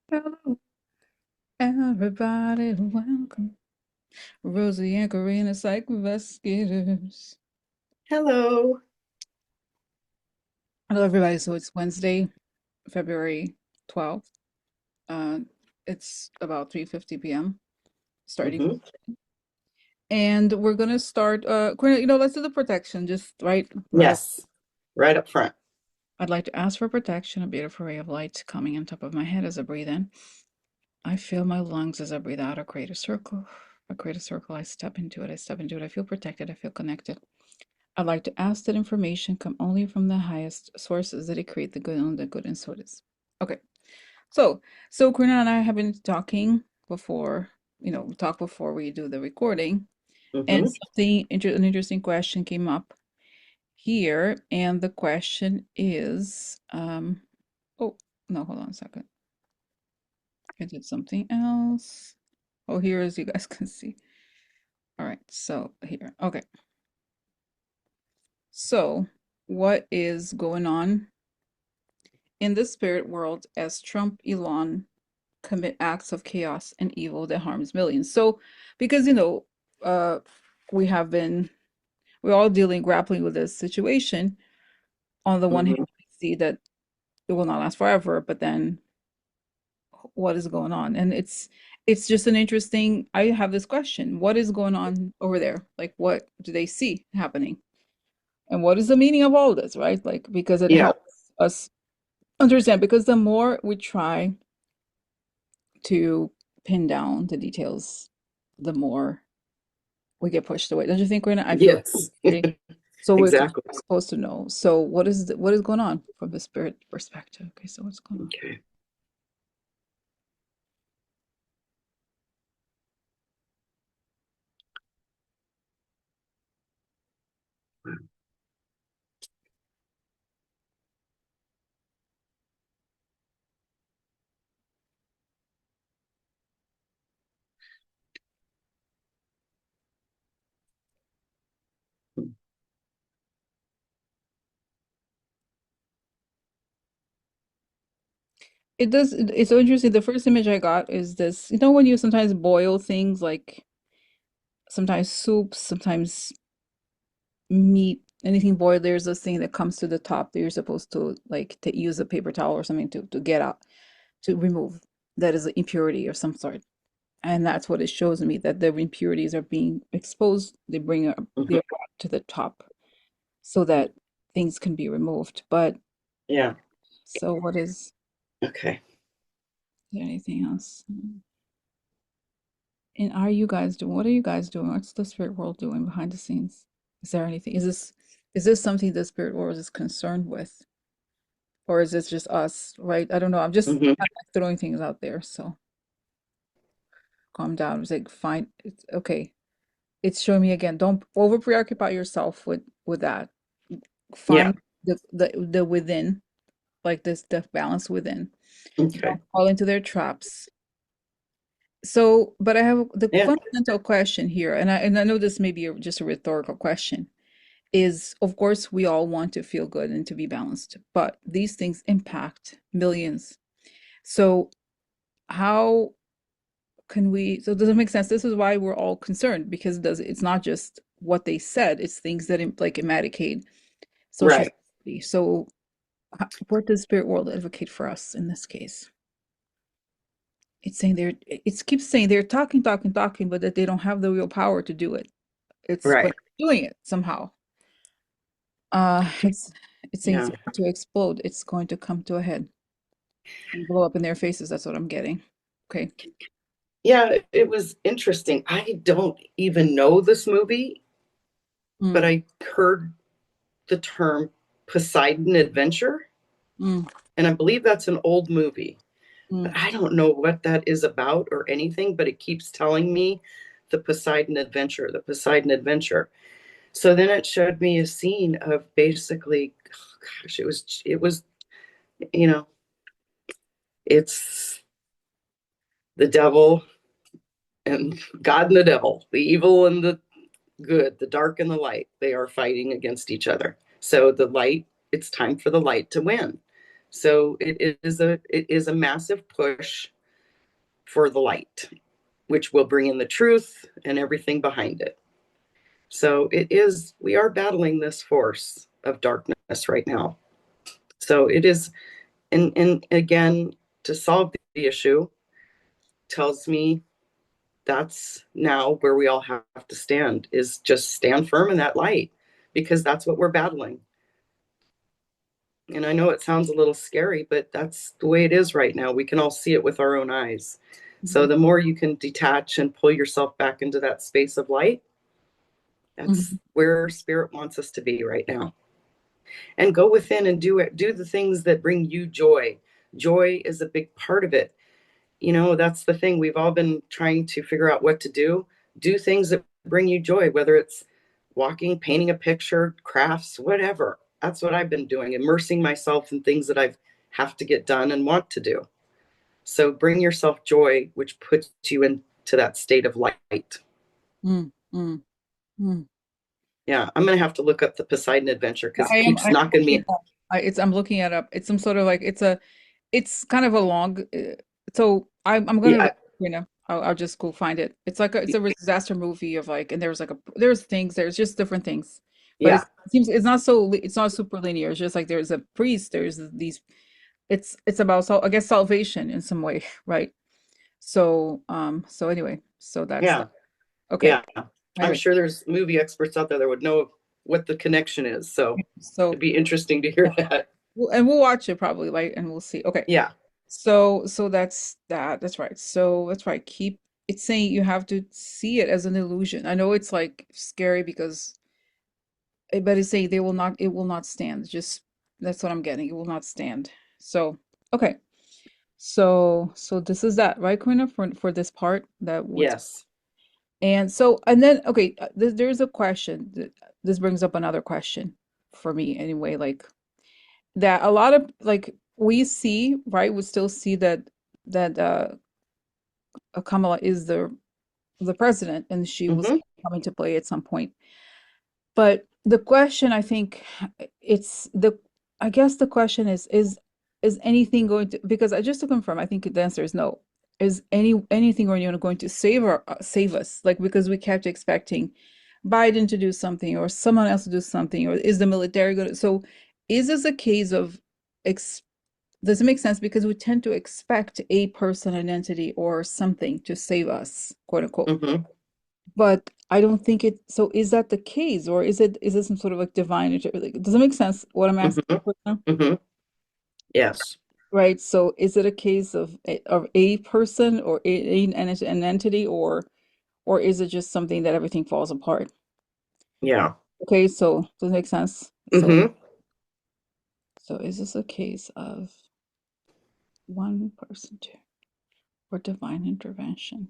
Hello, everybody, welcome. Rosie and Karina, psych investigators. Hello. Hello, everybody. So it's Wednesday, February 12th. Uh, it's about 3:50 p.m. starting. Hmm. And we're gonna start. Karina, let's do the protection, just right up. Yes, right up front. I'd like to ask for protection, a beautiful ray of light coming on top of my head as I breathe in. I feel my lungs as I breathe out. I create a circle. I create a circle. I step into it. I step into it. I feel protected. I feel connected. I'd like to ask that information come only from the highest sources that it create the good and the good and so it is. Okay. So Karina and I have been talking before, talk before we do the recording, and Hmm. an interesting question came up here, and the question is, oh no, hold on a second. I did something else. Oh, here as you guys can see. All right, so here. Okay. So, what is going on in the spirit world as Trump, Elon commit acts of chaos and evil that harms millions? So, because uh, we have been, we're all grappling with this situation. On the one hand, Hmm. we see that it will not last forever, but then what is going on? And it's just an interesting. I have this question: what is going on over there? Like, what do they see happening? And what is the meaning of all this, right? Like, because it Yeah. helps us understand. Because the more we try to pin down the details, the more we get pushed away. Don't you think, Rena? I feel like Yes. so we're Exactly. supposed to know. So what is going on from the spirit perspective? Okay, so what's going on? Okay. It does. It's so interesting. The first image I got is this. You know when you sometimes boil things like sometimes soups, sometimes meat, anything boiled, there's this thing that comes to the top that you're supposed to like to use a paper towel or something to get out to remove. That is an impurity of some sort. And that's what it shows me that the impurities are being exposed. Hmm. They're brought to the top so that things can be removed. But Yeah. so what is Okay. there anything else? And are you guys doing what are you guys doing? What's the spirit world doing behind the scenes? Is there anything? Is this something the spirit world is concerned with? Or is this just us, right? I don't know. I'm just Hmm. kind of throwing things out there. So calm down. It's like fine. It's okay. It's showing me again. Don't over preoccupy yourself with that. Yeah. Find the within, like this the balance within. Okay. Don't fall into their traps. So, but I have the Yeah. fundamental question here, and I know this may be just a rhetorical question, is of course we all want to feel good and to be balanced, but these things impact millions. So how can we, so does it make sense? This is why we're all concerned because it's not just what they said, it's things that like eradicate social Right. security. So what does spirit world advocate for us in this case? It's saying it keeps saying they're talking, talking, talking, but that they don't have the real power to do it. It's but Right. doing it somehow. It's saying it's Yeah. going to explode. It's going to come to a head and blow up in their faces. That's what I'm getting. Okay. Yeah. It was interesting. I don't even know this movie, but Mm, I heard the term Poseidon Adventure, mm, and I believe that's an old movie. But mm. I don't know what that is about or anything, but it keeps telling me the Poseidon Adventure, the Poseidon Adventure. So then it showed me a scene of basically, oh gosh, it was, you know, it's the devil and God and the devil, the evil and the good, the dark and the light. They are fighting against each other. So the light, it's time for the light to win. So it is a massive push for the light, which will bring in the truth and everything behind it. So it is, we are battling this force of darkness right now. So it is, and again, to solve the issue tells me that's now where we all have to stand, is just stand firm in that light, because that's what we're battling. And I know it sounds a little scary, but that's the way it is right now. We can all see it with our own eyes. So Mhm. the more you can detach and pull yourself back into that space of light, that's Mhm. where spirit wants us to be right now. And go within and do it. Do the things that bring you joy. Joy is a big part of it. You know, that's the thing. We've all been trying to figure out what to do. Do things that bring you joy, whether it's walking, painting a picture, crafts, whatever. That's what I've been doing, immersing myself in things that I have to get done and want to do. So bring yourself joy, which puts you into that state of light. Mm, mm, mm. Yeah, I'm going to have to look up the Poseidon Adventure because I it am. keeps knocking Looking it me. up. I'm looking it up. It's some sort of like it's kind of a long. So I'm gonna Yeah, I'll just go find it. It's like it's a disaster movie of like, and there's like there's things, there's just different things, but yeah, it seems it's not so it's not super linear. It's just like there's a priest, there's these. It's about I guess salvation in some way, right? So anyway, so that's that. yeah, Okay. yeah. I'm Anyway, sure there's movie experts out there that would know what the connection is. So so it'd be interesting to hear that. and we'll watch it probably, right? And we'll see. Okay. Yeah, So that's that. That's right. So that's right. Keep it's saying you have to see it as an illusion. I know it's like scary because but it's saying it will not stand. Just that's what I'm getting. It will not stand. So okay. So this is that, right, Quina, for this part that what's yes. and so and then okay, there's a question. This brings up another question for me anyway, like that a lot of like we see, right, we still see that Kamala is the president, and she was Mm-hmm, coming to play at some point. But the question, I think, it's the I guess the question is anything going to because I just to confirm, I think the answer is no. Is anything going to save us? Like because we kept expecting Biden to do something or someone else to do something, or is the military going to? So is this a case of ex does it make sense? Because we tend to expect a person, an entity, or something to save us, quote unquote. mm-hmm, But I don't think it. So is that the case, or is it some sort of like divine? Like, does it make sense what I'm asking mm-hmm, right now? mm-hmm. Yes. Right. So is it a case of a person or an entity, or is it just something that everything falls apart? Yeah. Okay. So does it make sense? Mm-hmm. So is this a case of one person to or divine intervention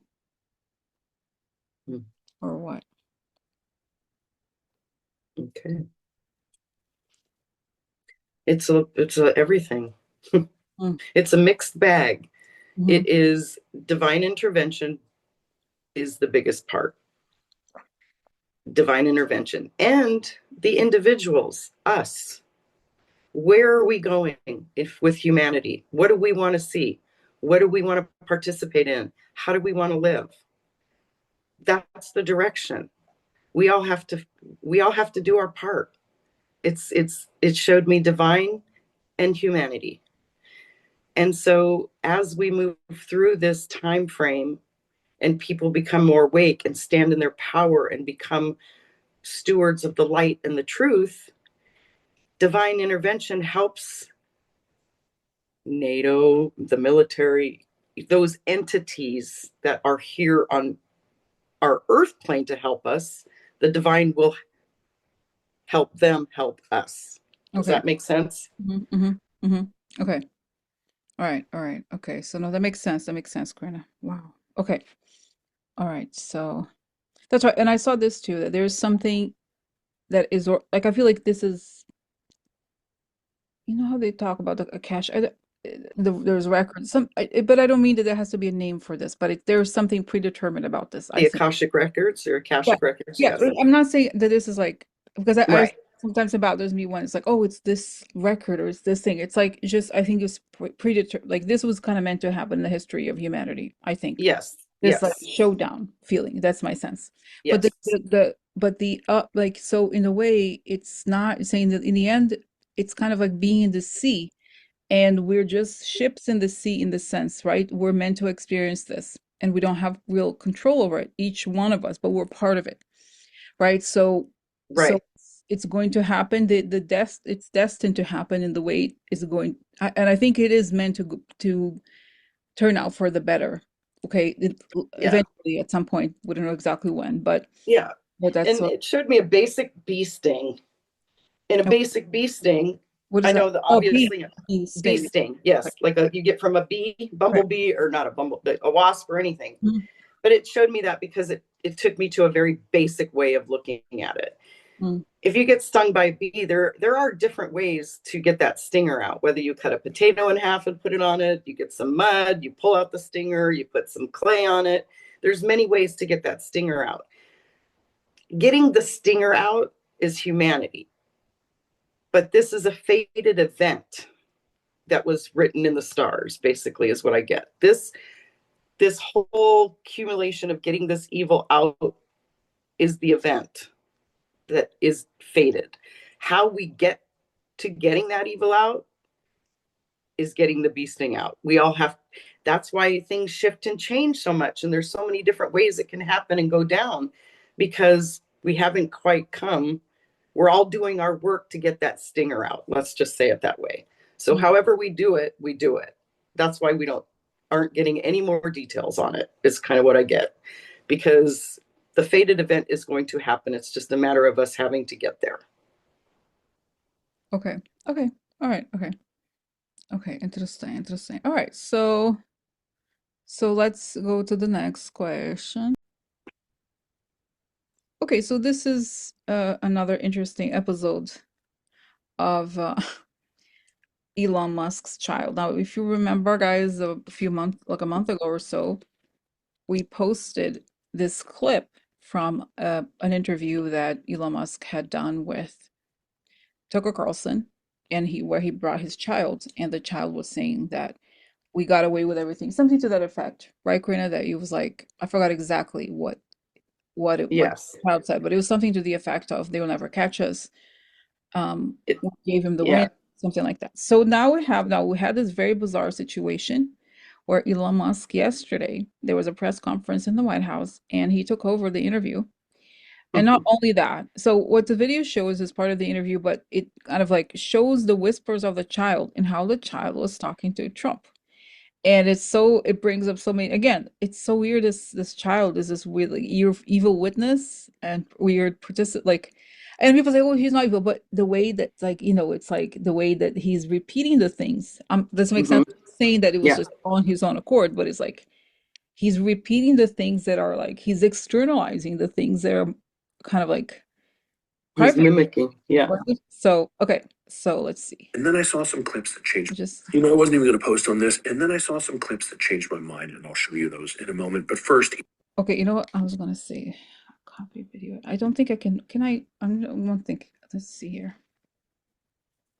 or what? Okay. It's a everything. Mm, It's a mixed bag. mhm. It is divine intervention is the biggest part. Divine intervention and the individuals, us. Where are we going if with humanity? What do we want to see? What do we want to participate in? How do we want to live? That's the direction. We all have to we all have to do our part. It showed me divine and humanity. And so as we move through this time frame and people become more awake and stand in their power and become stewards of the light and the truth, divine intervention helps NATO, the military, those entities that are here on our earth plane to help us. The divine will help them help us. Does Okay. that make sense? Okay. All right. Okay. So no, that makes sense. That makes sense, Karina. Wow. Okay. All right. So that's right. And I saw this too, that there's something that is like I feel like this is you know how they talk about a cache. There's records. But I don't mean that there has to be a name for this. But there's something predetermined about this. I The think. Akashic records or Yeah. Akashic records, Yeah. yes. I'm not saying that this is like because I Right. sometimes it bothers me when it's like, oh, it's this record or it's this thing. It's like just I think it's predetermined. Like this was kind of meant to happen in the history of humanity. I think Yes, this like yes, showdown feeling. That's my sense. But yes, the like so in a way, it's not saying that in the end, it's kind of like being in the sea, and we're just ships in the sea in the sense, right? We're meant to experience this, and we don't have real control over it, each one of us, but we're part of it, right? So right. it's going to happen. The death it's destined to happen in the way it is going, and I think it is meant to turn out for the better. Okay, Yeah, eventually at some point, we don't know exactly when, yeah. but that's And what. it showed me a basic bee sting. In a basic bee sting, What is I that? know that Oh, obviously bee bee sting. sting, Right, yes, like you get from a bee, right. bumblebee, or not a bumblebee, a wasp or anything. Mm, But it showed me that because it took me to a very basic way of looking at it. mm, If you get stung by a bee, there are different ways to get that stinger out. Whether you cut a potato in half and put it on it, you get some mud, you pull out the stinger, you put some clay on it. There's many ways to get that stinger out. Getting the stinger out is humanity, but this is a fated event that was written in the stars. Basically, is what I get. This whole accumulation of getting this evil out is the event that is fated. How we get to getting that evil out is getting the bee sting out. We all have, that's why things shift and change so much. And there's so many different ways it can happen and go down because we haven't quite come. We're all doing our work to get that stinger out. Let's just say it that way. So mm. however we do it, we do it. That's why we don't aren't getting any more details on it. Is kind of what I get. Because the fated event is going to happen. It's just a matter of us having to get there. Okay. Okay. All right. Okay. Okay. Interesting. Interesting. All right. So let's go to the next question. Okay, so this is another interesting episode of Elon Musk's child. Now, if you remember, guys, like a month ago or so, we posted this clip from an interview that Elon Musk had done with Tucker Carlson, and where he brought his child, and the child was saying that we got away with everything, something to that effect, right, Karina? That he was like, I forgot exactly what Yes. the child said, but it was something to the effect of they will never catch us. It, We gave him the win, yeah. something like that. So now we had this very bizarre situation where Elon Musk yesterday there was a press conference in the White House and he took over the interview. And not Mhm. only that, so what the video shows is part of the interview, but it kind of like shows the whispers of the child and how the child was talking to Trump. And it brings up so many, again, it's so weird. This child is this weird like evil witness and weird participant, like, and people say, oh, he's not evil, but the way that, like, it's like the way that he's repeating the things doesn't make sense. Mhm. Saying that it was Yeah. just on his own accord, but it's like he's repeating the things that are like he's externalizing the things that are kind of like He's private. mimicking. Yeah. Right? So okay, so let's see. And then I saw some clips that changed. Just I wasn't even going to post on this. And then I saw some clips that changed my mind, and I'll show you those in a moment. But first, okay, you know what? I was gonna say copy video. I don't think I can. Can I? I don't think. Let's see here.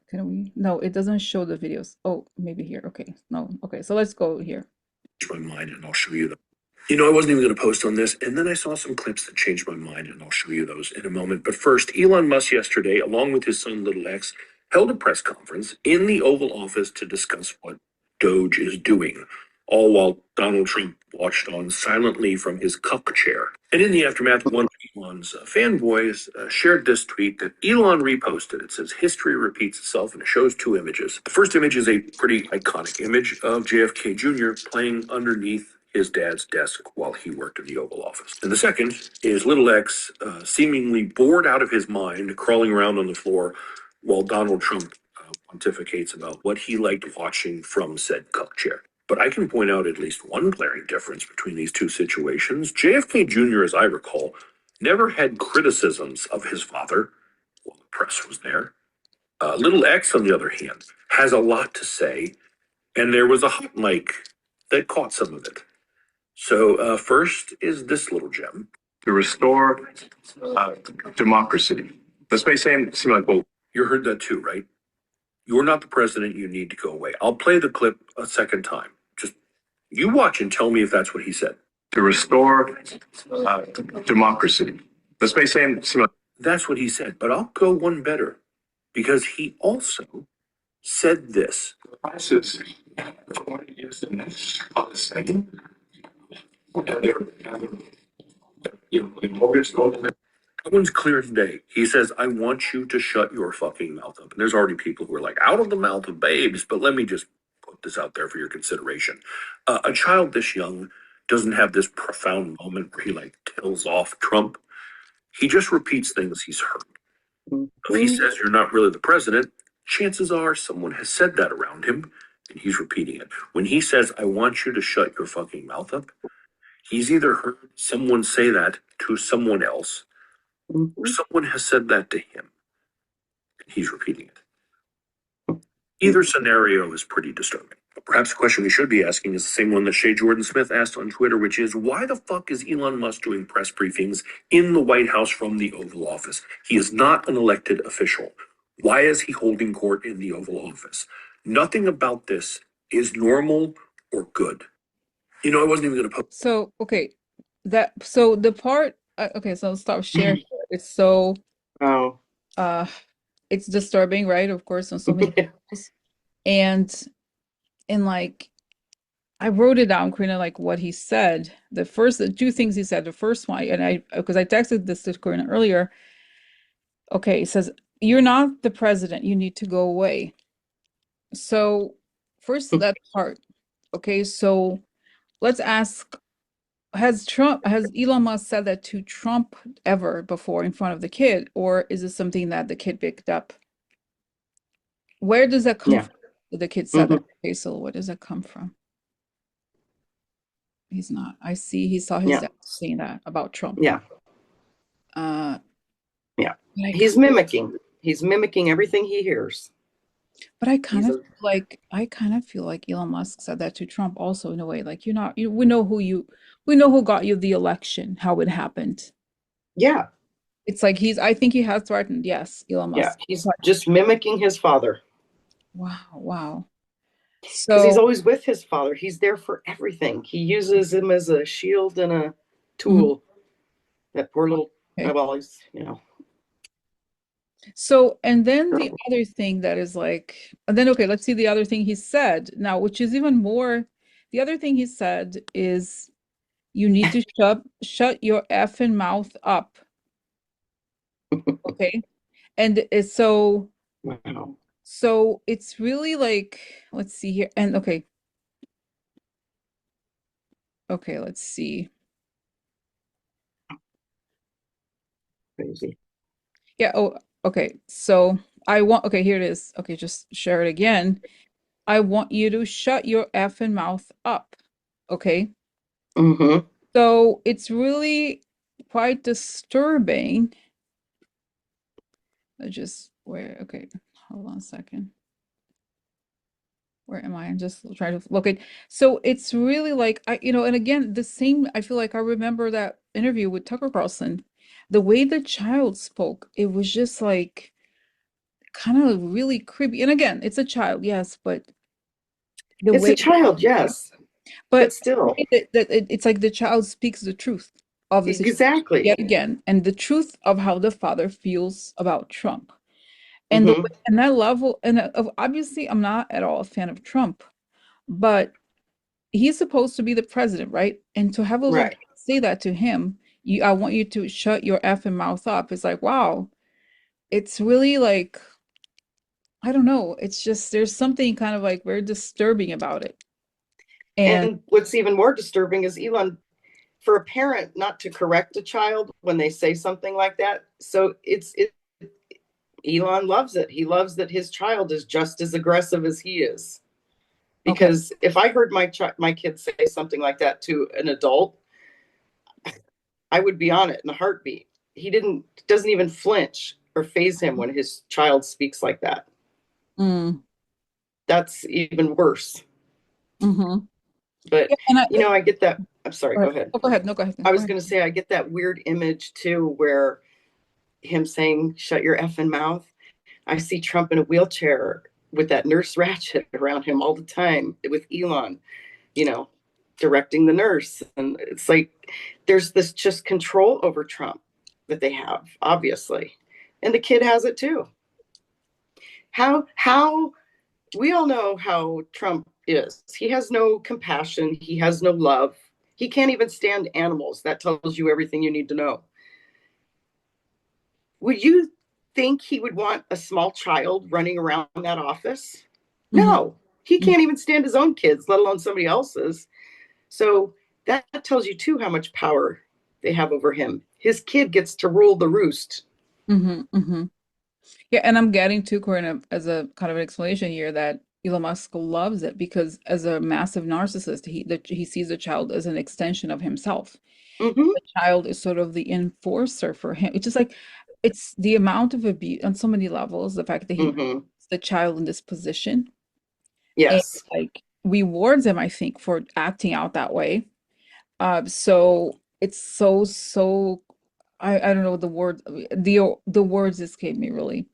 Can we? No, it doesn't show the videos. Oh, maybe here. Okay. No. Okay. So let's go here. my mind, and I'll show you them. I wasn't even going to post on this. And then I saw some clips that changed my mind, and I'll show you those in a moment. But first, Elon Musk yesterday, along with his son, Little X, held a press conference in the Oval Office to discuss what Doge is doing, all while Donald Trump watched on silently from his cuck chair. And in the aftermath, one of Elon's fanboys shared this tweet that Elon reposted. It says, "History repeats itself," and it shows two images. The first image is a pretty iconic image of JFK Jr. playing underneath his dad's desk while he worked in the Oval Office. And the second is Little X seemingly bored out of his mind, crawling around on the floor while Donald Trump pontificates about what he liked watching from said cuck chair. But I can point out at least one glaring difference between these two situations. JFK Jr., as I recall, never had criticisms of his father while the press was there. Little X, on the other hand, has a lot to say, and there was a hot mic that caught some of it. So first is this little gem. To restore democracy. This may seem like, well, you heard that too, right? You're not the president. You need to go away. I'll play the clip a second time. Just you watch and tell me if that's what he said. To restore democracy. This may seem like that's what he said, but I'll go one better because he also said this. Prices. That one's clear today. He says, I want you to shut your fucking mouth up. And there's already people who are like, out of the mouth of babes. But let me just put this out there for your consideration. A child this young doesn't have this profound moment where he like tells off Trump. He just repeats things he's heard. If he says you're not really the president, chances are someone has said that around him and he's repeating it. When he says, I want you to shut your fucking mouth up, he's either heard someone say that to someone else or someone has said that to him and he's repeating it. Either scenario is pretty disturbing. But perhaps the question we should be asking is the same one that Shay Jordan Smith asked on Twitter, which is, why the fuck is Elon Musk doing press briefings in the White House from the Oval Office? He is not an elected official. Why is he holding court in the Oval Office? Nothing about this is normal or good. You know, I wasn't even going to post. So, okay, so the part, okay, so stop sharing. It's so, Oh. it's disturbing, right? Of course, on so many levels. And like, I wrote it down, Karina, like what he said. The two things he said. The first one, and because I texted this to Karina earlier. Okay, he says, you're not the president. You need to go away. So first, that part. Okay, so let's ask, has Elon Musk said that to Trump ever before in front of the kid, or is it something that the kid picked up? Where does that come from? The kid said that. Okay, so where does that come from? He's not. I see he saw his dad saying that about Trump. Yeah. He's mimicking everything he hears. But I kind of feel like Elon Musk said that to Trump also in a way. Like, we know who got you the election, how it happened. Yeah. It's like I think he has threatened, yes, Elon Musk. Yeah, he's just mimicking his father. Wow. Because he's always with his father. He's there for everything. He uses him as a shield and a tool. That poor little, well, he's, So, and then the other thing that is like, and then, okay, let's see the other thing he said now, which is even more, the other thing he said is, you need to shut your effing mouth up. Okay. And it's so it's really like, let's see here. And okay, let's see. Crazy. Yeah. Oh, okay. So okay, here it is. Okay, just share it again. I want you to shut your effing mouth up. Okay. So it's really quite disturbing. Okay, hold on a second. Where am I? I'm just trying to look at. So it's really like, and again, I feel like I remember that interview with Tucker Carlson. The way the child spoke, it was just like kind of really creepy. And again, it's a child, yes, but it's a child, yes. But still, it's like the child speaks the truth of the situation exactly yet again, and the truth of how the father feels about Trump. And and that level, and obviously, I'm not at all a fan of Trump, but he's supposed to be the president, right? And to have a little kid say that to him, I want you to shut your effing mouth up. It's like, wow, it's really like, I don't know. It's just, there's something kind of like very disturbing about it. And what's even more disturbing is Elon, for a parent not to correct a child when they say something like that. So Elon loves it. He loves that his child is just as aggressive as he is. Because if I heard my kid say something like that to an adult, I would be on it in a heartbeat. He doesn't even flinch or faze him when his child speaks like that. That's even worse. But I get that. I'm sorry. Go ahead. Go ahead. No, go ahead. I was going to say, I get that weird image too, where him saying, "Shut your effing mouth." I see Trump in a wheelchair with that nurse Ratchet around him all the time with Elon, you know, directing the nurse. And it's like there's this just control over Trump that they have, obviously. And the kid has it too. How we all know how Trump is. He has no compassion, he has no love. He can't even stand animals. That tells you everything you need to know. Would you think he would want a small child running around that office? Mm-hmm. No, he can't even stand his own kids, let alone somebody else's. So that tells you too how much power they have over him. His kid gets to rule the roost. Mm-hmm. Mm-hmm. Yeah, and I'm getting to Corinne as a kind of an explanation here that Elon Musk loves it because as a massive narcissist, he sees the child as an extension of himself. Mm-hmm. The child is sort of the enforcer for him. It's just like it's the amount of abuse on so many levels, the fact that he puts Mm-hmm. the child in this position and Yes. like rewards him, I think, for acting out that way. So it's so I don't know the word the words escape me really.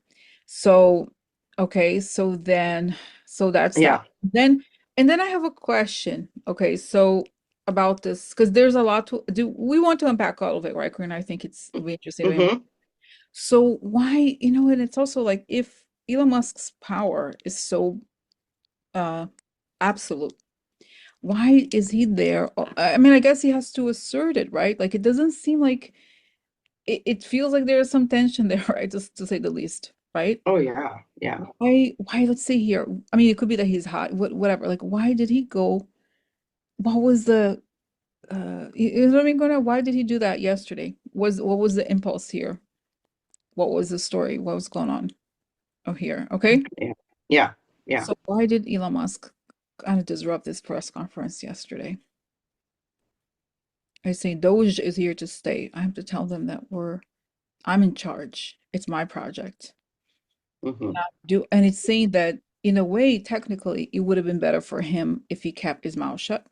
So okay, so that's that. Yeah. Then I have a question. Okay, so about this because there's a lot to do. We want to unpack all of it, right, Corinne? I think it'll be interesting. Mm-hmm. So why, and it's also like if Elon Musk's power is so uh absolute, why is he there? I mean, I guess he has to assert it, right? Like it doesn't seem like it feels like there is some tension there, right? Just to say the least, right? Oh yeah. Yeah. Why, let's see here. I mean, it could be that he's hot, whatever. Like, why did he go? What was the you know what I mean, Gonna? Why did he do that yesterday? What was the impulse here? What was the story? What was going on? Oh, here. Okay. Yeah. Yeah. Yeah. So why did Elon Musk kind of disrupt this press conference yesterday? I say Doge is here to stay. I have to tell them that I'm in charge. It's my project. Mm-hmm. And it's saying that in a way, technically, it would have been better for him if he kept his mouth shut,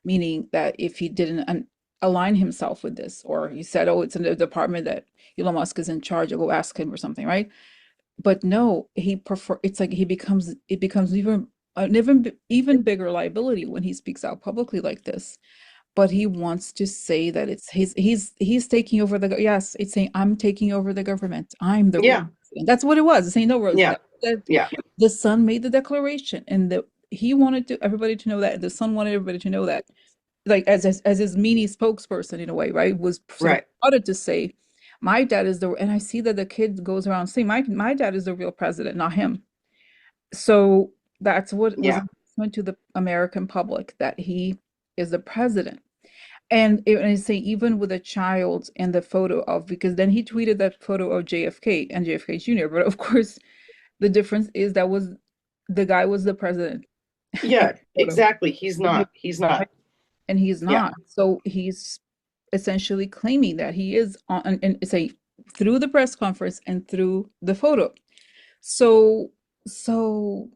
meaning that if he didn't align himself with this, or he said, "Oh, it's in the department that Elon Musk is in charge. I'll go ask him or something," right? But no, he prefer. It's like it becomes even an even bigger liability when he speaks out publicly like this. But he wants to say that it's he's taking over yes, it's saying I'm taking over the government. I'm the real Yeah. president. That's what it was. It's saying no words. Yeah. That Yeah. the son made the declaration and that he wanted everybody to know that. The son wanted everybody to know that. Like as his mini spokesperson in a way, right? Was sort of Right. started to say, my dad is the and I see that the kid goes around saying my dad is the real president, not him. So that's what was Yeah. an announcement to the American public that he is the president. And I say even with a child and the photo of because then he tweeted that photo of JFK and JFK Jr. But of course, the difference is that was the guy was the president in Yeah. the photo, Exactly. He's not. He's right? not. And he's Yeah. not. So he's essentially claiming that he is on and say through the press conference and through the photo. So so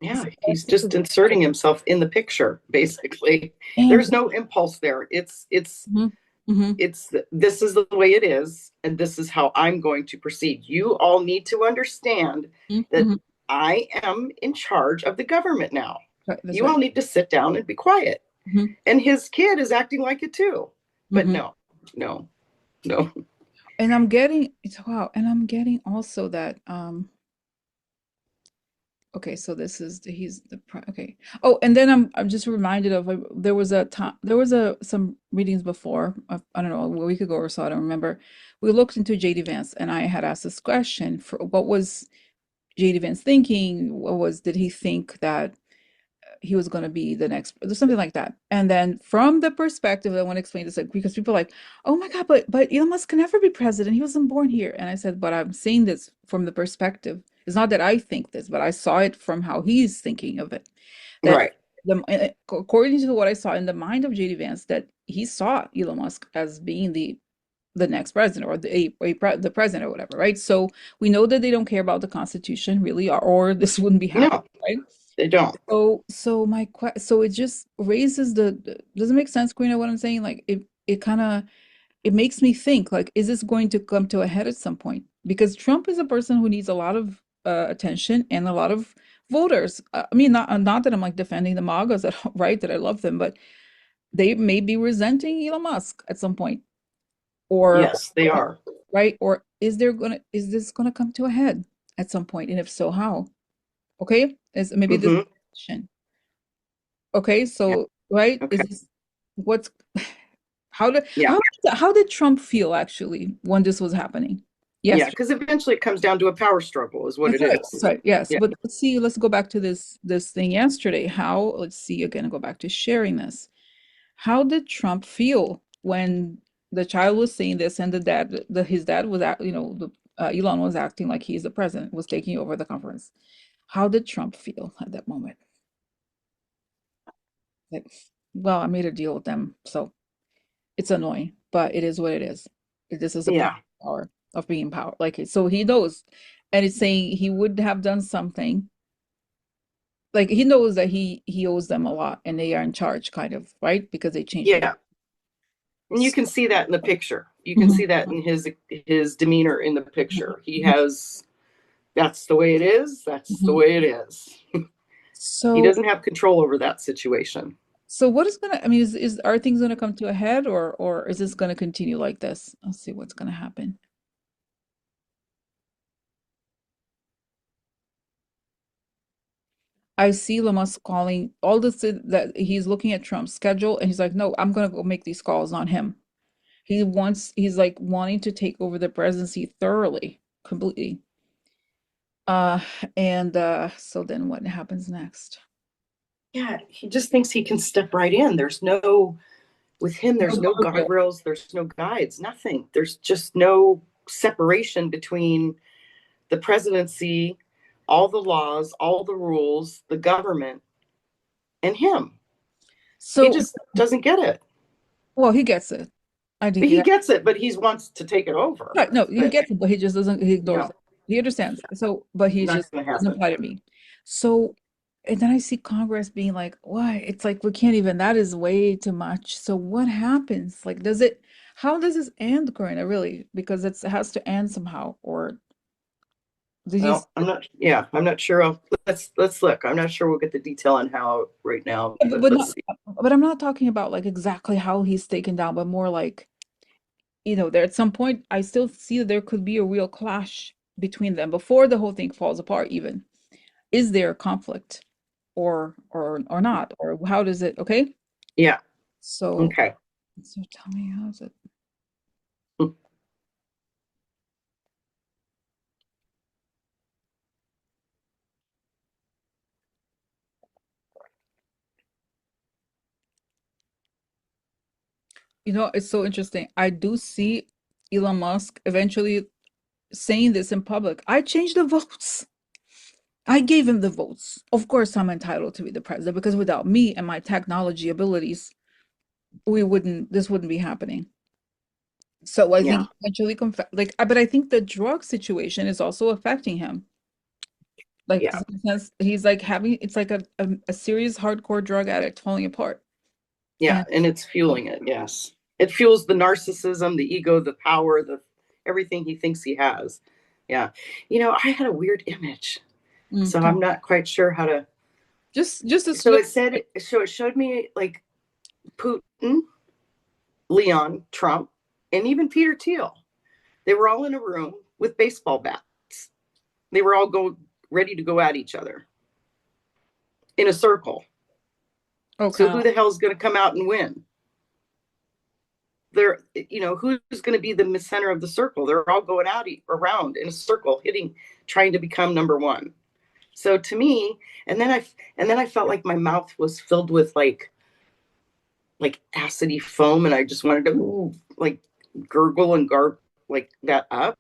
Yeah. so He's that's just inserting himself in the picture, basically. and There's no impulse there. mhm, mhm, It's this is the way it is, and this is how I'm going to proceed. You all need to understand mhm, that mhm. I am in charge of the government now. Right, that's You right. all need to sit down and be quiet. Mhm, And his kid is acting like it too. But mhm. no, no, no. And I'm getting it's wow, and I'm getting also that okay, so this is he's the okay. Oh, and then I'm just reminded of there was a time there was a some readings before I don't know a week ago or so I don't remember. We looked into JD Vance and I had asked this question for what was JD Vance thinking? What was did he think that he was going to be the next something like that? And then from the perspective I want to explain this like, because people are like, oh my God, but Elon Musk can never be president. He wasn't born here. And I said, but I'm saying this from the perspective. It's not that I think this, but I saw it from how he's thinking of it. That Right. according to what I saw in the mind of JD Vance, that he saw Elon Musk as being the next president or the president or whatever, right? So we know that they don't care about the Constitution really, or this wouldn't be happening, No, right? they don't. So it just raises does it make sense, Karina, what I'm saying? Like it kind of it makes me think, like, is this going to come to a head at some point? Because Trump is a person who needs a lot of attention and a lot of voters. I mean, not that I'm like defending the MAGAs at all, right? That I love them, but they may be resenting Elon Musk at some point, or Yes, they are. right? Or is this gonna come to a head at some point? And if so, how? Okay, is maybe this Mm-hmm. question. Okay, Yeah. so right, is Okay. this what's how did Yeah. how did Trump feel actually when this was happening Yeah. yesterday? Because eventually it comes down to a power struggle, is what That's it right. That's is. right. Yes, Yeah. but let's see. Let's go back to this thing yesterday. How? Let's see again. Go back to sharing this. How did Trump feel when the child was saying this and his dad was Elon was acting like he's the president, was taking over the conference. How did Trump feel at that moment? Like, well, I made a deal with them, so it's annoying, but it is what it is. This is a part Yeah. of power of being power. Like, so he knows, and it's saying he would have done something. Like he knows that he owes them a lot, and they are in charge, kind of, right? Because they changed the. Yeah. And you can see that in the picture. You can see Mhm. that in his demeanor in the picture. He Mhm. has, that's the way it is. That's the Mhm. way it is. He So, doesn't have control over that situation. so what is gonna? I mean, is are things gonna come to a head, or is this gonna continue like this? Let's see what's gonna happen. I see Elon Musk calling all this that he's looking at Trump's schedule, and he's like, "No, I'm gonna go make these calls, not him." He's like wanting to take over the presidency thoroughly, completely. Uh, and so then what happens next? Yeah, he just thinks he can step right in. There's no, with him, No there's no guardrail. guardrails, there's no guides, nothing. There's just no separation between the presidency, all the laws, all the rules, the government, and him. He So, just doesn't get it. well, he gets it. I think But he gets it, but he wants to take it over. right. No, he But gets it, but he just doesn't. He ignores no, it. He understands. So, but he not just going to doesn't happen. apply to me. So, and then I see Congress being like, "Why?" It's like we can't even. That is way too much. So, what happens? Like, does it? How does this end, Corinna? Really? Because it has to end somehow. Or did he? Well, I'm not. Yeah, I'm not sure. Let's look. I'm not sure we'll get the detail on how right now, But, but but let's not. see. But I'm not talking about like exactly how he's taken down, but more like there at some point I still see that there could be a real clash between them before the whole thing falls apart even. Is there a conflict or not? Or how does it okay? Yeah. So Okay. so tell me how is it? It's so interesting. I do see Elon Musk eventually saying this in public. I changed the votes. I gave him the votes. Of course, I'm entitled to be the president because without me and my technology abilities, this wouldn't be happening. So I think Yeah. he eventually like, but I think the drug situation is also affecting him. Like, Yeah. since he's like having, it's like a serious hardcore drug addict falling apart. Yeah. And And it's fueling it. Yes. It fuels the narcissism, the ego, the power, the everything he thinks he has. Yeah. I had a weird image, so tell I'm me, not quite sure how to. just a So slip. it showed me like Putin, Leon, Trump, and even Peter Thiel. They were all in a room with baseball bats. They were all ready to go at each other in a circle. So Okay. who the hell is going to come out and win? Who's going to be the center of the circle? They're all going out around in a circle, hitting, trying to become number one. So to me, and then I felt like my mouth was filled with like acidy foam, and I just wanted to like gurgle and gargle like that up.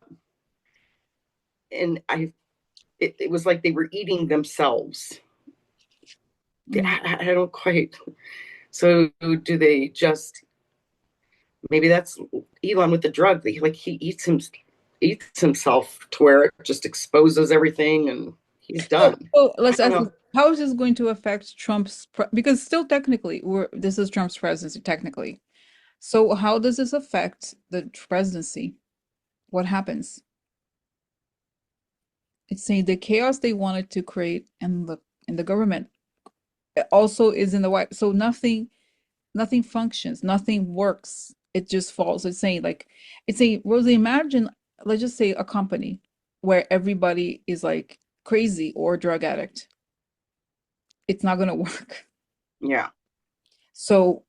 And it was like they were eating themselves. Mm. I don't quite. So do they just? Maybe that's Elon with the drug. Like he eats himself to where it just exposes everything, and he's So, done. so I let's don't ask this, know. how is this going to affect because still technically this is Trump's presidency technically. So how does this affect the presidency? What happens? It's saying the chaos they wanted to create in the government also is in the White. So nothing functions, nothing works. It just falls. It's saying, Rosie, imagine, let's just say a company where everybody is like crazy or drug addict. It's not gonna work. Yeah. So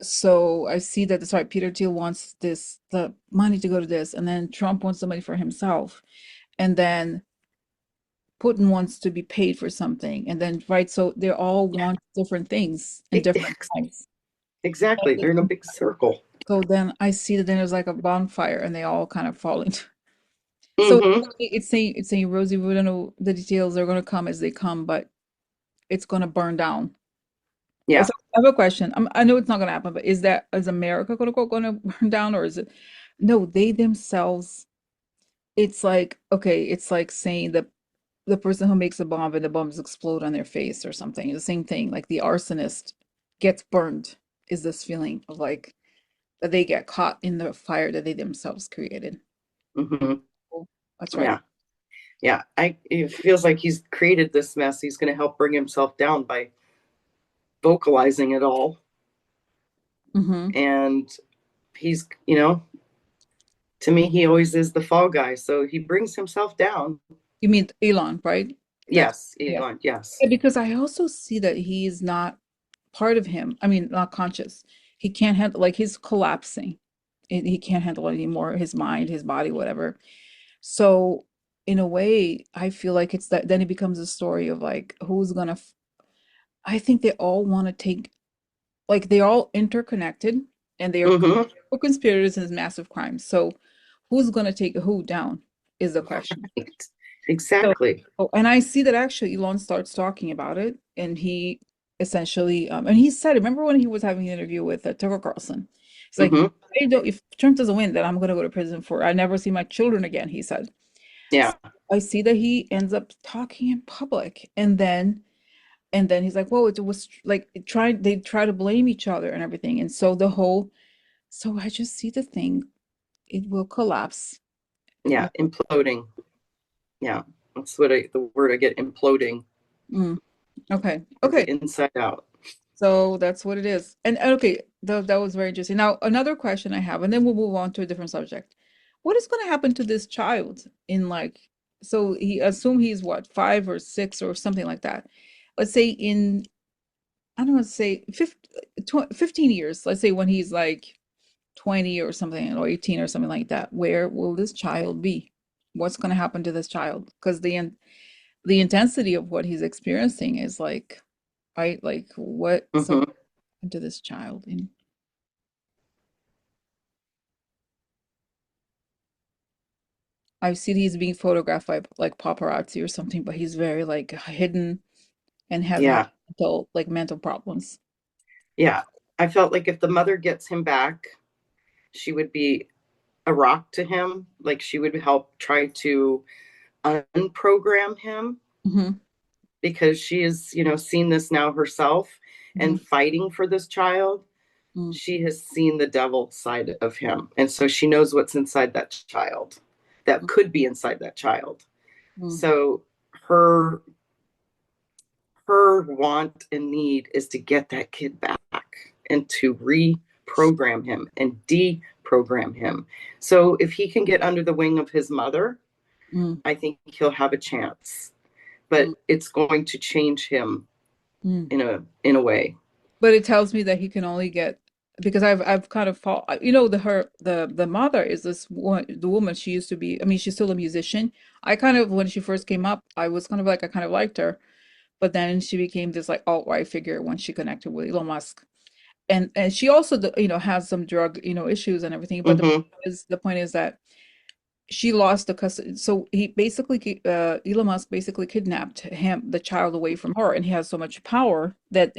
so I see that that's right. Peter Thiel wants the money to go to this, and then Trump wants the money for himself, and then Putin wants to be paid for something, and then right, so they all want different things in different times. Exactly. They're in a big circle. So then I see that then there's like a bonfire, and they all kind of fall into. So Mm-hmm. it's saying Rosie, we don't know the details. They're going to come as they come, but it's going to burn down. Yeah. So I have a question. I know it's not going to happen, but is America quote unquote going to burn down, or is it? No, they themselves. It's like okay, it's like saying the person who makes a bomb and the bombs explode on their face or something. The same thing, like the arsonist gets burned. Is this feeling of like that they get caught in the fire that they themselves created? Mm-hmm. Oh, that's right. Yeah. Yeah. It feels like he's created this mess. He's going to help bring himself down by vocalizing it all. Mm-hmm. And he's, to me, he always is the fall guy. So he brings himself down. You mean Elon, right? That's Yes, yeah. Elon. Yes. Yeah, because I also see that he's not part of him. I mean, not conscious. He can't handle like he's collapsing. He can't handle it anymore. His mind, his body, whatever. So in a way, I feel like it's that then it becomes a story of like who's gonna I think they all want to take like they're all interconnected and they are Mm-hmm. co-conspirators in this massive crime. So who's gonna take who down is the question. Right. So, Exactly. oh, and I see that actually Elon starts talking about it, and he essentially, and he said, remember when he was having an interview with Tucker Carlson? He's like, Mm-hmm. I don't, if Trump doesn't win, then I'm going to go to prison for, I never see my children again, he said. So Yeah. I see that he ends up talking in public, and then he's like, well, it was like, they try to blame each other and everything. And so so I just see the thing, it will collapse. Yeah. Imploding. Yeah. That's the word I get, imploding. Mm, okay. From Okay. the inside out. So that's what it is. And okay, that was very interesting. Now, another question I have, and then we'll move on to a different subject. What is going to happen to this child in like, so he assume he's what, 5 or 6 or something like that. Let's say in, I don't want to say 15 years, let's say when he's like 20 or something, or 18 or something like that. Where will this child be? What's going to happen to this child? Because the intensity of what he's experiencing is like, right? Like what, so Mm-hmm. to this child in I see he's being photographed by like paparazzi or something, but he's very like hidden and having Yeah. mental problems. Yeah. I felt like if the mother gets him back, she would be a rock to him. Like she would help try to unprogram him Hmm. because she has, seen this now herself Hmm. and fighting for this child. Hmm. She has seen the devil side of him. And so she knows what's inside that child that could be inside that child. Hmm. So her her want and need is to get that kid back and to reprogram him and deprogram him. So if he can get under the wing of his mother, Hmm. I think he'll have a chance. Hmm. But it's going to change him Hmm. in a way. But it tells me that he can only get because I've kind of fought, the mother is this one the woman she used to be. I mean, she's still a musician. I kind of when she first came up, I was kind of like I kind of liked her, but then she became this like alt-right figure when she connected with Elon Musk. And she also has some drug issues and everything, but Mm-hmm. the point is that she lost the custody. So he basically Elon Musk basically kidnapped the child away from her, and he has so much power that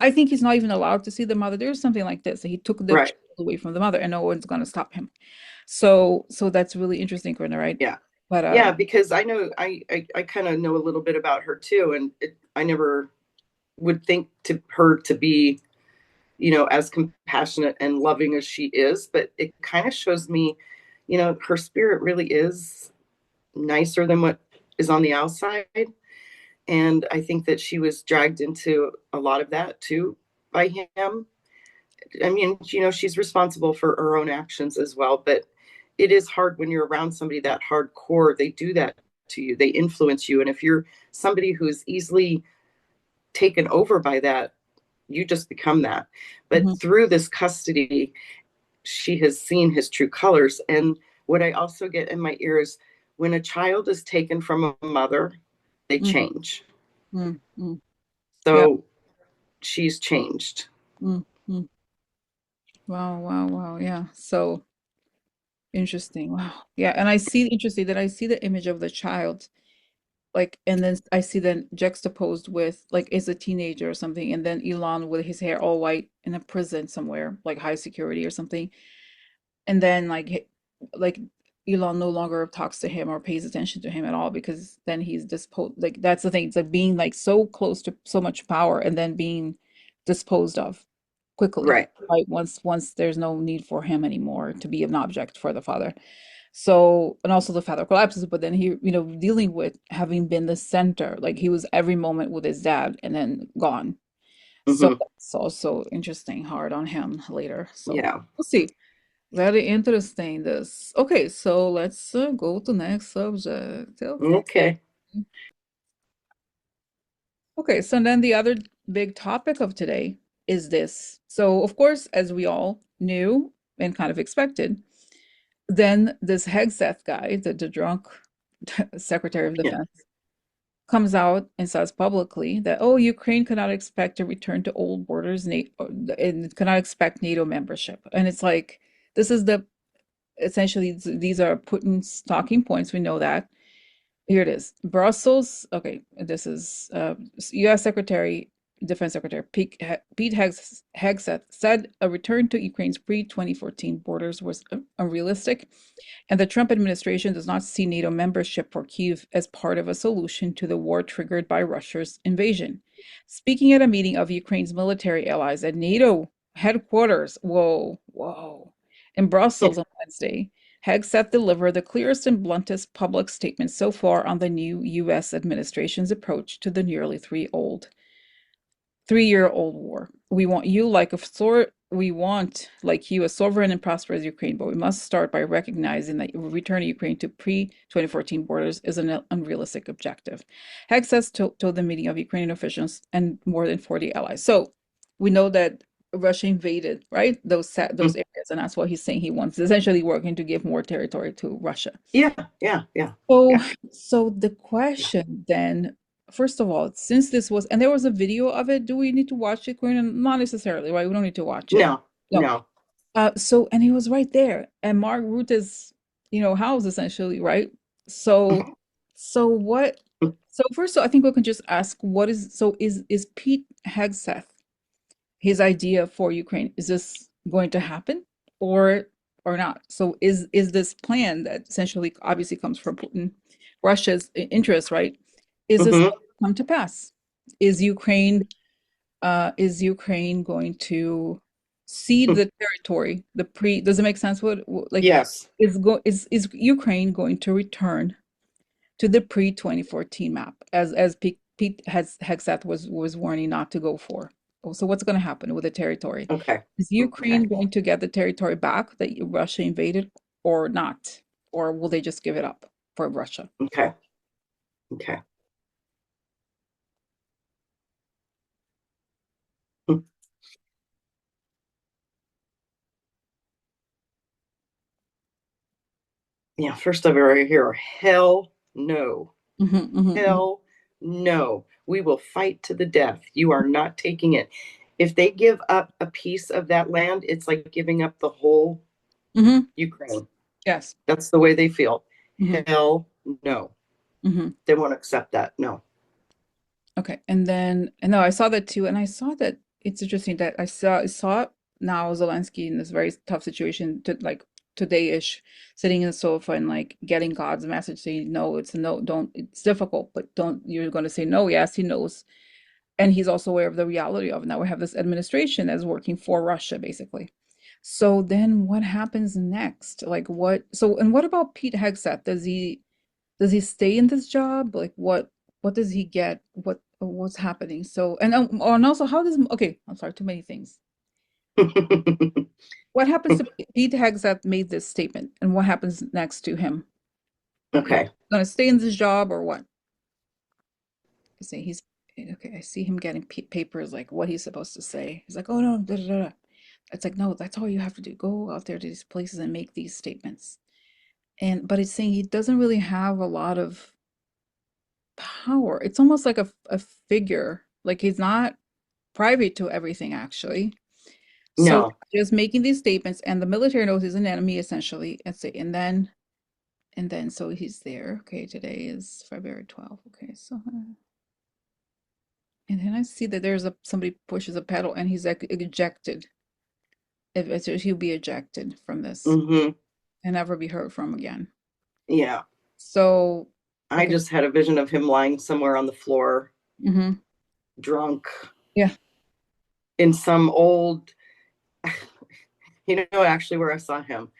I think he's not even allowed to see the mother. There's something like this. He took the child Right. away from the mother, and no one's going to stop him. So that's really interesting, Corinna, right? Yeah. But Yeah, because I know I kind of know a little bit about her too, and I never would think to her to be as compassionate and loving as she is, but it kind of shows me, her spirit really is nicer than what is on the outside. And I think that she was dragged into a lot of that too by him. I mean, she's responsible for her own actions as well, but it is hard when you're around somebody that hardcore. They do that to you, they influence you. And if you're somebody who's easily taken over by that, you just become that. But Mhm. through this custody, she has seen his true colors. And what I also get in my ears, when a child is taken from a mother, they Mm, change. mm, mm. Yeah. So she's changed. Mm, mm. Wow, wow, wow. Yeah. So interesting. Wow. Yeah. And I see interesting that I see the image of the child, like, and then I see them juxtaposed with like is a teenager or something, and then Elon with his hair all white in a prison somewhere, like high security or something. And then like Elon no longer talks to him or pays attention to him at all because then he's disposed. Like that's the thing. It's like being like so close to so much power and then being disposed of quickly. Right. Right. Once there's no need for him anymore to be an object for the father. So, and also the father collapses, but then he, dealing with having been the center, like he was every moment with his dad and then gone. So Mm-hmm. that's also interesting, hard on him later. So Yeah. we'll see. Very interesting this. Okay, so let's go to next subject. Okay. Okay. Okay, so then the other big topic of today is this. So of course, as we all knew and kind of expected, then this Hegseth guy, the drunk Secretary of Yeah. Defense, comes out and says publicly that, oh, Ukraine cannot expect a return to old borders and cannot expect NATO membership. And it's like, this is essentially, these are Putin's talking points. We know that. Here it is. Brussels. Okay, this is U.S. Defense Secretary Pete Hegseth said a return to Ukraine's pre-2014 borders was unrealistic, and the Trump administration does not see NATO membership for Kyiv as part of a solution to the war triggered by Russia's invasion. Speaking at a meeting of Ukraine's military allies at NATO headquarters, whoa, in Yeah. Brussels on Wednesday, Hegseth delivered the clearest and bluntest public statement so far on the new U.S. administration's approach to the nearly 3-year-old war. We want like you a sovereign and prosperous Ukraine, but we must start by recognizing that returning Ukraine to pre-2014 borders is an unrealistic objective. Hegseth told the meeting of Ukrainian officials and more than 40 allies. So we know that Russia invaded, right? Those Mm. areas, and that's what he's saying he wants. Essentially working to give more territory to Russia. Yeah. Yeah. Yeah. So, Yeah. so the Yeah. question then, first of all, since this was, and there was a video of it, do we need to watch it, Corinne? Not necessarily, right? We don't need to watch it. No. No. No. And he was right there, and Mark Rutte's, house essentially, right? So, so what? So first of all, I think we can just ask, is Pete Hegseth his idea for Ukraine? Is this going to happen or not? So is this plan that essentially obviously comes from Putin, Russia's interest, right? Is this Mm-hmm. come to pass? Is Ukraine going to cede the territory? Does it make sense? Like Yes. is Ukraine going to return to the pre-2014 map, as Pete Hegseth was warning not to go for. So what's going to happen with the territory? Okay. Is Okay. Ukraine going to get the territory back that Russia invaded or not? Or will they just give it up for Russia? Okay. Okay. Mm. Yeah. First of all, right here, hell no. Hmm, hmm. Hell no. We will fight to the death. You are not taking it. If they give up a piece of that land, it's like giving up the whole Hmm. Ukraine. Yes. That's the way they feel. Hmm, Hell no. hmm. They won't accept that. No. Okay. And no, I saw that too. And I saw that it's interesting that I saw now Zelensky in this very tough situation to like today-ish, sitting in the sofa and like getting God's message saying, no, it's a no, don't, it's difficult, but don't, you're going to say no. Yes, he knows. And he's also aware of the reality of it. Now we have this administration that's working for Russia, basically. So then what happens next? Like and what about Pete Hegseth? Does he stay in this job? Like what does he get? What's happening? So and also how does okay, I'm sorry, too many things. What happens to Pete Hegseth made this statement and what happens next to him? Is he Okay. gonna stay in this job or what? I say he's okay. I see him getting papers like what he's supposed to say. He's like, oh no, da, da, da, da. It's like, no, that's all you have to do. Go out there to these places and make these statements. And but it's saying he doesn't really have a lot of power. It's almost like a figure. Like he's not private to everything actually. So No. just making these statements and the military knows he's an enemy essentially. And then so he's there. Okay, today is February 12th. Okay, so and then I see that there's somebody pushes a pedal and he's like ejected. He'll be ejected from this Hmm. and never be heard from again. Yeah. So, I okay. just had a vision of him lying somewhere on the floor, Hmm. drunk, Yeah. in some old, actually where I saw him,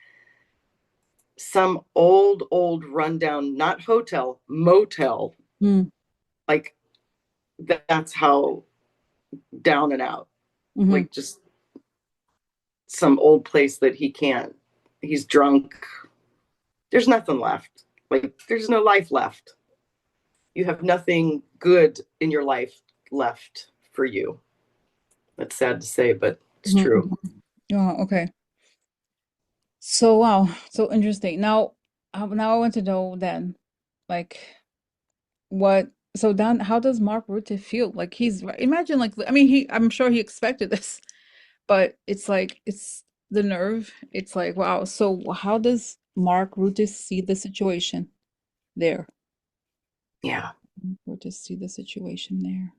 some old rundown, not hotel, motel. Mm. Like that's how down and out. Hmm. Like just some old place that he's drunk. There's nothing left. Like there's no life left. You have nothing good in your life left for you. That's sad to say, but it's Hmm. true. Oh, okay. So wow, so interesting. Now I want to know then, like, what? So then, how does Mark Rutte feel? Like imagine, like, I mean, I'm sure he expected this, but it's like it's the nerve. It's like wow. So how does Mark Rutte see the situation there? Yeah. Rutte see the situation there.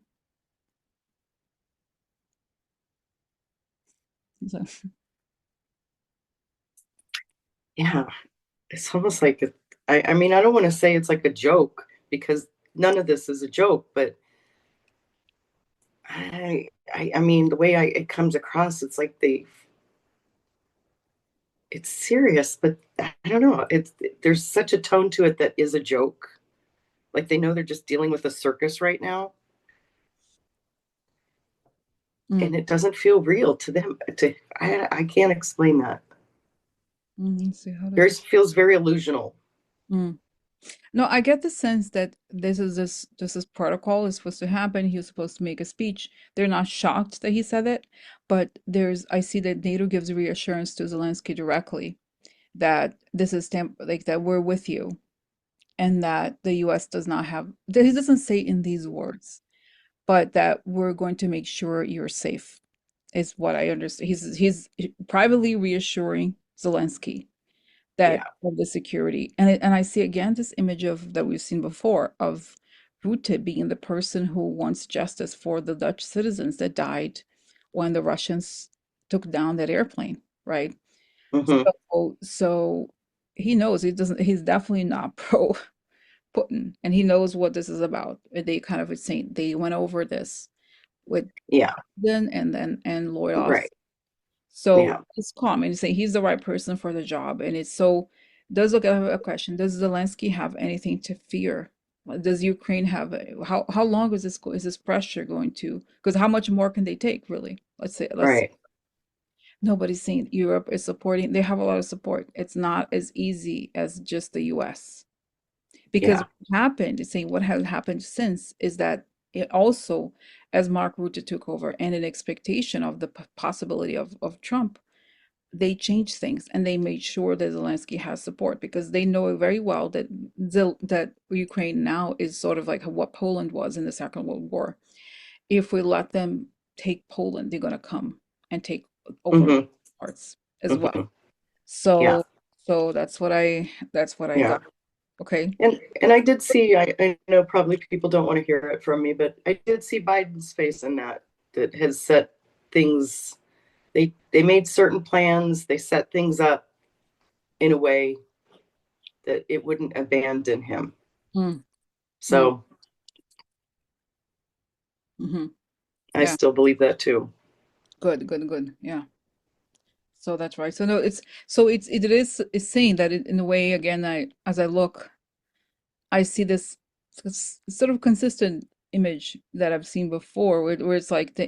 So, Yeah. It's almost like I mean, I don't want to say it's like a joke because none of this is a joke, but I mean, the way it comes across, it's like it's serious, but I don't know. There's such a tone to it that is a joke. Like they know they're just dealing with a circus right now, mm, and it doesn't feel real to them. I can't explain that. let's see how Yours does. feels very illusional. Mm. No, I get the sense that this is protocol is supposed to happen. He was supposed to make a speech. They're not shocked that he said it, but I see that NATO gives reassurance to Zelensky directly that this is like that we're with you and that the US does not have that he doesn't say in these words, but that we're going to make sure you're safe is what I understand. He's privately reassuring Zelensky that Yeah. of the security. And I see again this image of that we've seen before of Rutte being the person who wants justice for the Dutch citizens that died when the Russians took down that airplane, right? Hmm. So he knows he's definitely not pro Putin and he knows what this is about. They kind of saying they went over this with Yeah. Biden and Lloyd Right. Austin. So Yeah. it's calm and say he's the right person for the job. And it's so does look at a question. Does Zelensky have anything to fear? Does Ukraine have how long is this pressure going to? Because how much more can they take, really? Let's Right. nobody's saying Europe is supporting. They have a lot of support. It's not as easy as just the US. Because Yeah. what happened, saying what has happened since is that it also, as Mark Rutte took over and in expectation of the possibility of Trump, they changed things and they made sure that Zelensky has support because they know very well that that Ukraine now is sort of like what Poland was in the Second World War. If we let them take Poland, they're gonna come and take over Hmm. parts as well. Hmm. Yeah. So that's what I Yeah. got. Okay. And I did see, I know probably people don't want to hear it from me, but I did see Biden's face in that has set things, they made certain plans, they set things up in a way that it wouldn't abandon him. Mm, mm, So mm-hmm. I Yeah. still believe that too. Good, good, good. Yeah. So that's right. So no, it's saying that in a way, again, as I look, I see this sort of consistent image that I've seen before, where it's like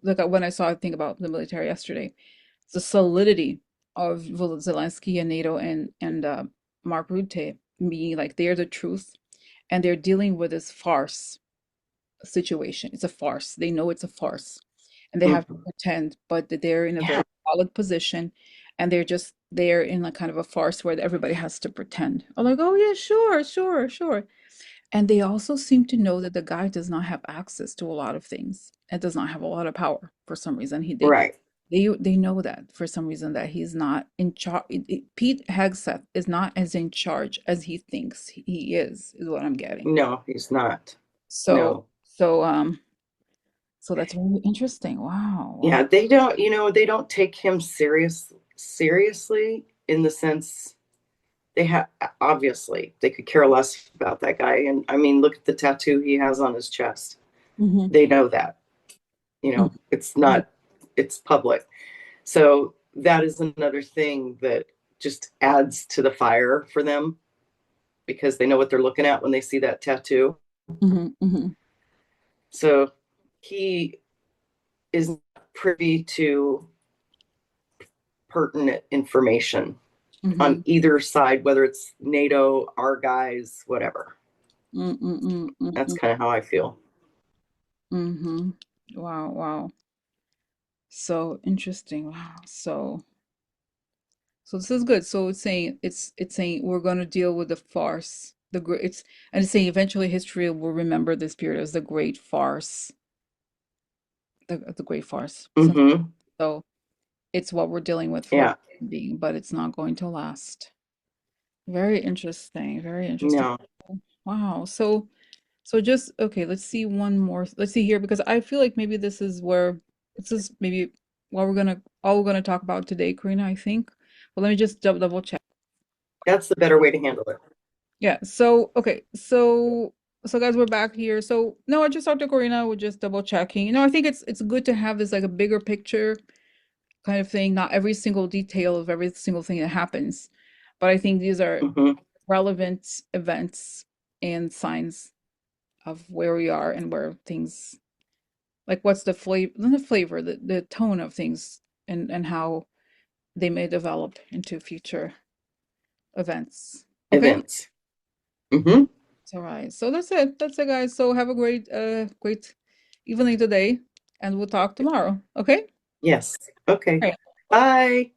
when I saw a thing about the military yesterday, the solidity of Zelensky and NATO and Mark Rutte being like they're the truth, and they're dealing with this farce situation. It's a farce. They know it's a farce, and they have to Mhm. pretend, but that they're in a Yeah. very solid position, and they're in a kind of a farce where everybody has to pretend. I'm like, oh yeah, sure, sure, sure. And they also seem to know that the guy does not have access to a lot of things and does not have a lot of power for some reason. Right. They know that for some reason that he's not in charge. Pete Hegseth is not as in charge as he thinks he is what I'm getting. No, he's not. So No. so so that's really interesting. Wow, wow. Yeah, they don't, they don't take him seriously in the sense they have obviously they could care less about that guy. And I mean, look at the tattoo he has on his chest. Hmm. They know that, it's Hmm. not, it's public. So that is another thing that just adds to the fire for them because they know what they're looking at when they see that tattoo. Hmm. Hmm. So he is not privy to pertinent information on Hmm. either side, whether it's NATO, our guys, whatever. That's Mm-mm-mm-mm-mm. kind of how I feel. Hmm. Wow, wow. So interesting. Wow. So this is good. So it's saying we're going to deal with the farce. And it's saying eventually history will remember this period as the great farce. The great farce. Mm-hmm. So it's what we're dealing with for the Yeah. time being, but it's not going to last. Very interesting. Very interesting. No, Wow. So just okay, let's see one more. Let's see here because I feel like maybe this is maybe what we're gonna talk about today, Karina, I think. But let me just double check. that's the better way to handle it. Yeah, so okay, so guys, we're back here. So no, I just talked to Karina, we're just double checking. I think it's good to have this like a bigger picture kind of thing, not every single detail of every single thing that happens. But I think these are Mm-hmm. relevant events and signs of where we are and where things like what's the tone of things and how they may develop into future events. Okay? Events. Mm-hmm. It's all right. So that's it. That's it, guys. So have a great evening today, and we'll talk tomorrow. Okay? Yes. Okay. All right. Bye.